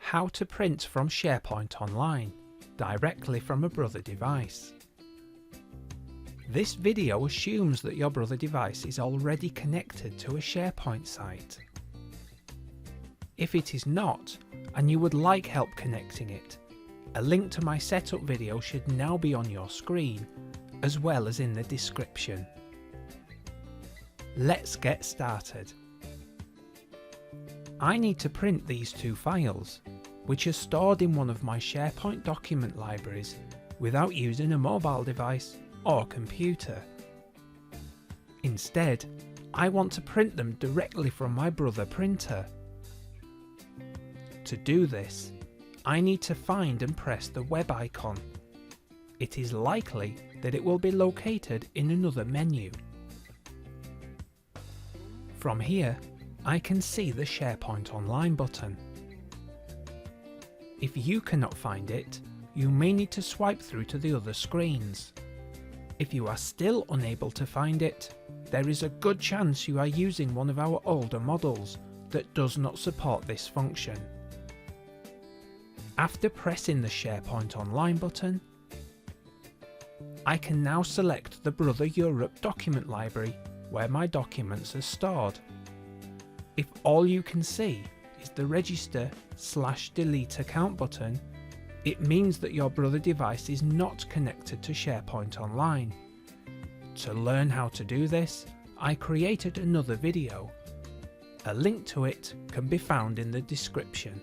how to print from SharePoint Online directly from a Brother device. This video assumes that your Brother device is already connected to a SharePoint site. If it is not, and you would like help connecting it, a link to my setup video should now be on your screen, as well as in the description. Let's get started. I need to print these two files, which are stored in one of my SharePoint document libraries without using a mobile device or computer. Instead, I want to print them directly from my Brother printer. To do this, I need to find and press the web icon. It is likely that it will be located in another menu. From here, I can see the SharePoint Online button. If you cannot find it, you may need to swipe through to the other screens. If you are still unable to find it, there is a good chance you are using one of our older models that does not support this function. After pressing the SharePoint Online button, I can now select the Brother Europe document library where my documents are stored. If all you can see is the Register/Delete Account button, it means that your Brother device is not connected to SharePoint Online. To learn how to do this, I created another video. A link to it can be found in the description.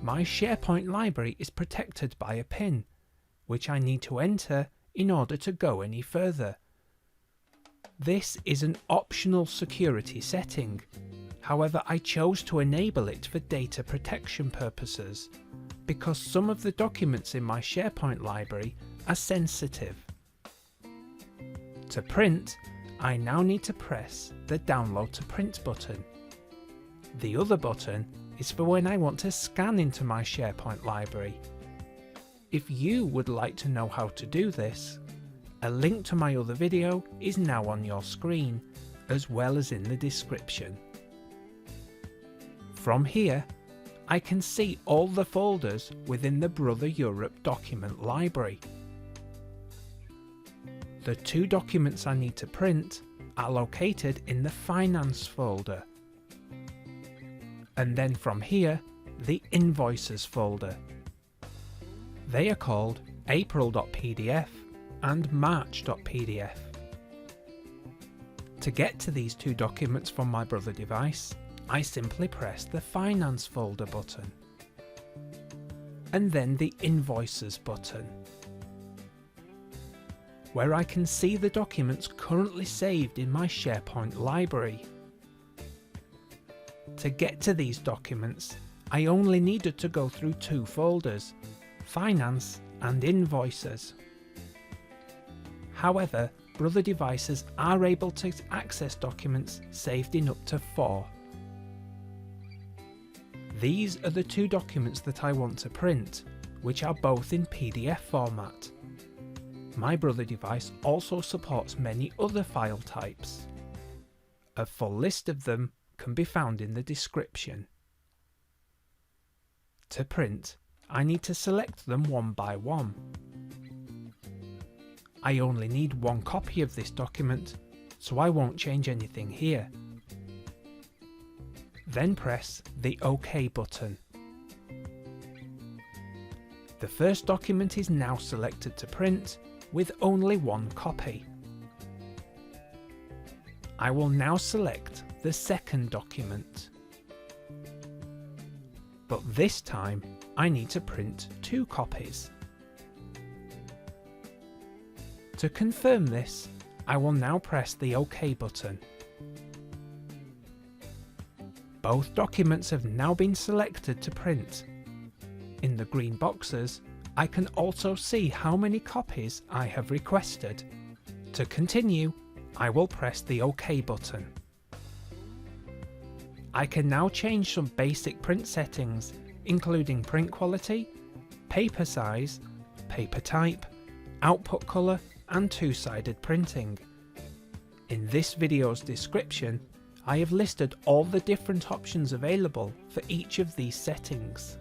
My SharePoint library is protected by a PIN, which I need to enter in order to go any further. This is an optional security setting, however I chose to enable it for data protection purposes, because some of the documents in my SharePoint library are sensitive. To print, I now need to press the Download to Print button. The other button is for when I want to scan into my SharePoint library. If you would like to know how to do this, a link to my other video is now on your screen, as well as in the description. From here, I can see all the folders within the Brother Europe document library. The two documents I need to print are located in the Finance folder. And then from here, the Invoices folder. They are called April.pdf and March.pdf. To get to these two documents from my Brother device, I simply press the Finance folder button, and then the Invoices button, where I can see the documents currently saved in my SharePoint library. To get to these documents, I only needed to go through two folders, Finance and Invoices. However, Brother devices are able to access documents saved in up to 4. These are the two documents that I want to print, which are both in PDF format. My Brother device also supports many other file types. A full list of them can be found in the description. To print, I need to select them one by one. I only need one copy of this document, so I won't change anything here. Then press the OK button. The first document is now selected to print with only one copy. I will now select the second document. But this time I need to print 2 copies. To confirm this, I will now press the OK button. Both documents have now been selected to print. In the green boxes, I can also see how many copies I have requested. To continue, I will press the OK button. I can now change some basic print settings, including print quality, paper size, paper type, output colour and two-sided printing. In this video's description, I have listed all the different options available for each of these settings.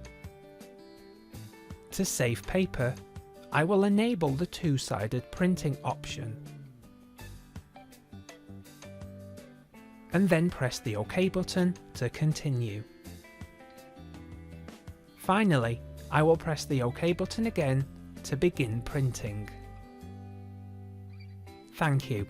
To save paper, I will enable the two-sided printing option, and then press the OK button to continue. Finally, I will press the OK button again to begin printing. Thank you.